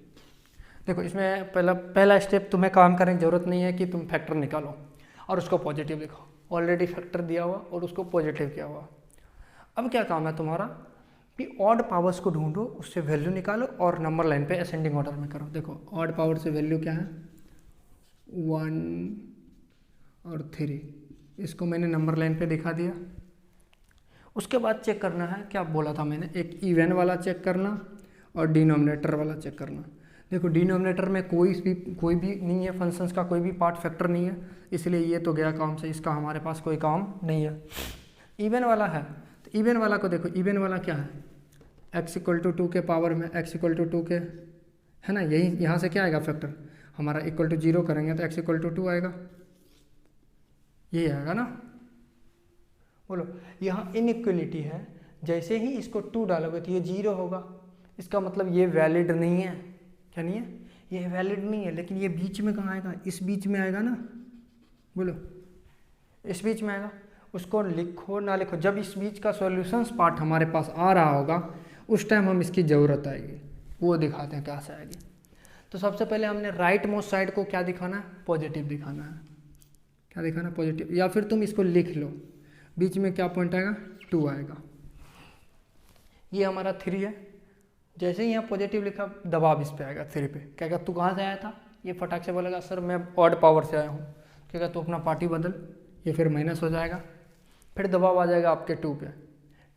देखो इसमें पहला स्टेप तुम्हें काम करने की ज़रूरत नहीं है कि तुम फैक्टर निकालो और उसको पॉजिटिव लिखो, ऑलरेडी फैक्टर दिया हुआ और उसको पॉजिटिव किया हुआ। अब क्या काम है तुम्हारा कि ऑड पावर्स को ढूंढो, उससे वैल्यू निकालो और नंबर लाइन पे असेंडिंग ऑर्डर में करो। देखो ऑड पावर से वैल्यू क्या है 1 और 3, इसको मैंने नंबर लाइन पे दिखा दिया। उसके बाद चेक करना है, क्या बोला था मैंने, एक इवन वाला चेक करना और डिनोमिनेटर वाला चेक करना। देखो डिनोमिनेटर में कोई भी नहीं है, फंक्शंस का कोई भी पार्ट फैक्टर नहीं है, इसलिए ये तो गया काम से, इसका हमारे पास कोई काम नहीं है। इवन वाला है तो इवन वाला को देखो, इवन वाला क्या है x = 2 के पावर में x = 2 के, है ना, यही यहाँ से क्या आएगा फैक्टर हमारा = 0 करेंगे तो x = 2 आएगा, यही आएगा ना। बोलो यहाँ इनइक्वलिटी है, जैसे ही इसको 2 डालोगे तो ये 0 होगा, इसका मतलब ये वैलिड नहीं है। क्या नहीं है, ये वैलिड नहीं है। लेकिन ये बीच में कहाँ आएगा, इस बीच में आएगा ना, बोलो इस बीच में आएगा। उसको लिखो ना लिखो, जब इस बीच का सॉल्यूशंस पार्ट हमारे पास आ रहा होगा उस टाइम हम इसकी ज़रूरत आएगी, वो दिखाते हैं कैसे आएगी। तो सबसे पहले हमने राइट मोस्ट साइड को क्या दिखाना है, पॉजिटिव दिखाना है। क्या दिखाना है, पॉजिटिव, या फिर तुम इसको लिख लो, बीच में क्या पॉइंट आएगा 2 आएगा। ये हमारा 3 है, जैसे ही यहाँ पॉजिटिव लिखा दबाव इस पे आएगा 3 पे। कहेगा तू कहाँ से आया था, ये फटाक से बोलेगा सर मैं ऑड पावर से आया हूँ। कहेगा तू अपना पार्टी बदल, ये फिर माइनस हो जाएगा, फिर दबाव आ जाएगा आपके 2 पे।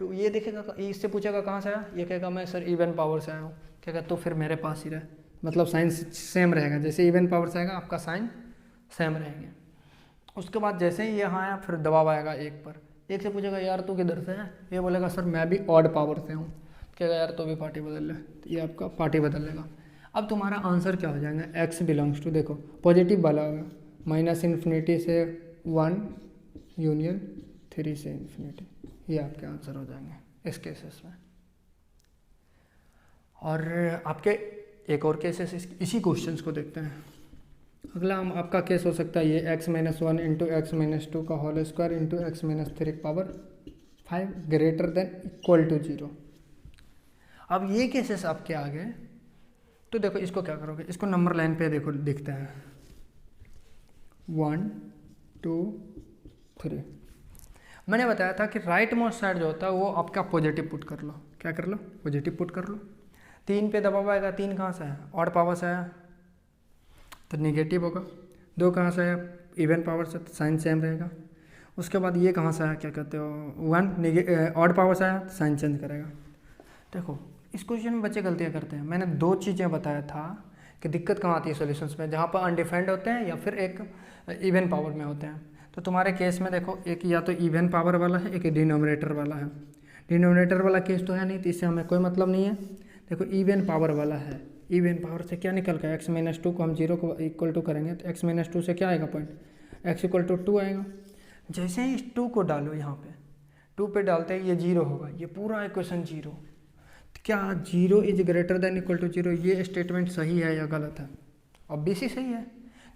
तो ये देखेगा, इससे पूछेगा कहाँ से आया, ये कहेगा मैं सर इवन पावर से आया हूँ। कहेगा तो फिर मेरे पास ही रहे, मतलब साइन सेम रहेगा, जैसे इवन पावर से आएगा आपका साइन सेम रहेंगे। उसके बाद जैसे ही यहाँ आया फिर दबाव आएगा 1 पर। 1 से पूछेगा यार तू किधर से है, ये बोलेगा सर मैं भी ऑड पावर से हूँ। कहेगा यार तो भी पार्टी बदल ले, तो ये आपका पार्टी बदल लेगा। अब तुम्हारा आंसर क्या हो जाएगा, x बिलोंग्स टू, देखो पॉजिटिव वाला होगा -∞ से 1 यूनियन 3 से इन्फिनिटी, ये आपके आंसर हो जाएंगे इस केसेस में। और आपके एक और केसेस इसी क्वेश्चंस को देखते हैं। अगला हम आपका केस हो सकता है ये x - 1 × x - 2 का whole square × x - 3 power 5 greater than equal to 0। अब ये केसेस आपके आ गए, तो देखो इसको क्या करोगे, इसको नंबर लाइन पे देखो दिखते हैं 1 2 3। मैंने बताया था कि राइट मोस्ट साइड जो होता है वो आपका पॉजिटिव पुट कर लो। क्या कर लो, पॉजिटिव पुट कर लो। 3 पे दबाव आएगा, 3 कहाँ से है, ऑड पावर से आया तो निगेटिव होगा। 2 कहाँ से आया, इवन पावर से, साइन सेम रहेगा। उसके बाद ये कहाँ से आया, क्या कहते हो 1 ऑड पावर से आया तो साइन चेंज करेगा। देखो इस क्वेश्चन में बच्चे गलतियाँ करते हैं। मैंने 2 चीज़ें बताया था कि दिक्कत कहाँ आती है सॉल्यूशंस में, जहाँ पर अनडिफाइंड होते हैं या फिर एक इवन पावर में होते हैं। तो तुम्हारे केस में देखो एक या तो इवन पावर वाला है, एक डिनोमिनेटर वाला है। डिनोमिनेटर वाला केस तो है नहीं, तो इससे हमें कोई मतलब नहीं है। देखो इवन पावर वाला है, इवन पावर से क्या निकल गया, x - 2 को हम 0 को इक्वल टू करेंगे तो x - 2 से क्या आएगा पॉइंट, x = 2 आएगा। जैसे ही इस 2 को डालो यहाँ पे, 2 पे डालते ही ये 0 होगा, ये पूरा इक्वेशन 0। क्या 0 is greater than equal to 0, ये स्टेटमेंट सही है या गलत है? ऑब्वियसली सही है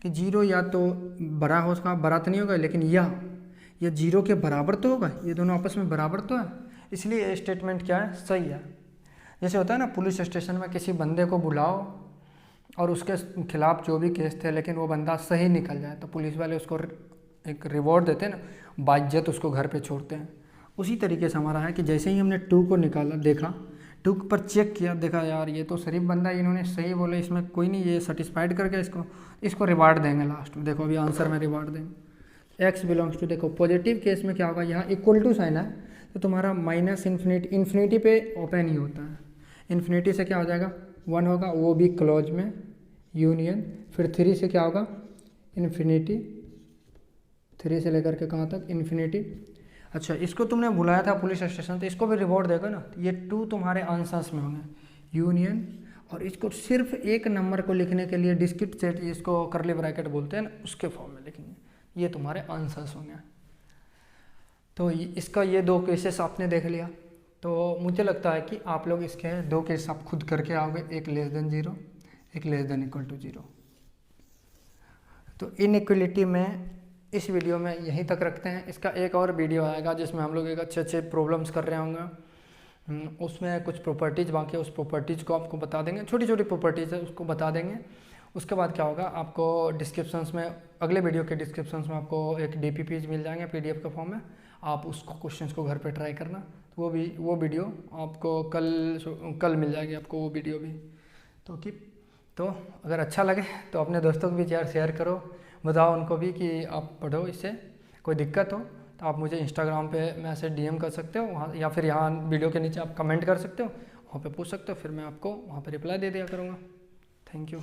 कि 0 या तो बड़ा होगा, बड़ा तो नहीं होगा, लेकिन या 0 के बराबर तो होगा, ये दोनों आपस में बराबर तो है, इसलिए ये स्टेटमेंट क्या है, सही है। जैसे होता है ना पुलिस स्टेशन में किसी बंदे को बुलाओ और उसके खिलाफ जो भी केस थे लेकिन वो बंदा सही निकल जाए तो पुलिस वाले उसको एक रिवॉर्ड देते हैं ना, बाइज्जत उसको घर पे छोड़ते हैं। उसी तरीके से हमारा है कि जैसे ही हमने 2 को निकाला, देखा 2 पर चेक किया, देखा यार ये तो शरीफ बंदा, इन्होंने सही बोला, इसमें कोई नहीं, ये सेटिस्फाइड करके इसको रिवार्ड देंगे लास्ट में। देखो अभी आंसर में रिवार्ड देंगे। x बिलोंग्स टू, देखो पॉजिटिव केस में क्या होगा, यहाँ इक्वल टू साइन है तो तुम्हारा -∞ इन्फिनिटी पे ओपन ही होता है, इन्फिनिटी से क्या हो जाएगा 1 होगा, वो भी क्लोज में यूनियन, फिर 3 से क्या होगा इन्फिनिटी, 3 से लेकर के कहाँ तक इन्फिनिटी। अच्छा इसको तुमने बुलाया था पुलिस स्टेशन तो इसको भी रिवॉर्ड देगा ना, ये 2 तुम्हारे आंसर्स में होंगे यूनियन, और इसको सिर्फ एक नंबर को लिखने के लिए डिस्क्रीट सेट, इसको करली ब्रैकेट बोलते हैं ना, उसके फॉर्म में लिखेंगे, ये तुम्हारे आंसर्स होंगे। तो इसका ये 2 केसेस आपने देख लिया, तो मुझे लगता है कि आप लोग इसके 2 केस आप खुद करके आओगे, एक <0, एक <= 0। तो इनइक्वलिटी में इस वीडियो में यहीं तक रखते हैं। इसका एक और वीडियो आएगा जिसमें हम लोग एक अच्छे प्रॉब्लम्स कर रहे होंगे, उसमें कुछ प्रॉपर्टीज़ बाकी है, उस प्रॉपर्टीज़ को आपको बता देंगे, छोटी छोटी प्रॉपर्टीज़ है उसको बता देंगे। उसके बाद क्या होगा, आपको डिस्क्रिप्शंस में, अगले वीडियो के डिस्क्रिप्शंस में आपको एक DPPs मिल जाएंगे PDF के फॉर्म में, आप उसको क्वेश्चंस को घर पे ट्राई करना। तो वो वीडियो आपको कल मिल जाएगी आपको वो वीडियो भी। तो अगर अच्छा लगे तो अपने दोस्तों को भी शेयर करो, बताओ उनको भी कि आप पढ़ो इससे। कोई दिक्कत हो तो आप मुझे इंस्टाग्राम पे मैसेज DM कर सकते हो वहाँ, या फिर यहाँ वीडियो के नीचे आप कमेंट कर सकते हो, वहाँ पे पूछ सकते हो, फिर मैं आपको वहाँ पे रिप्लाई दे दिया करूँगा। Thank you.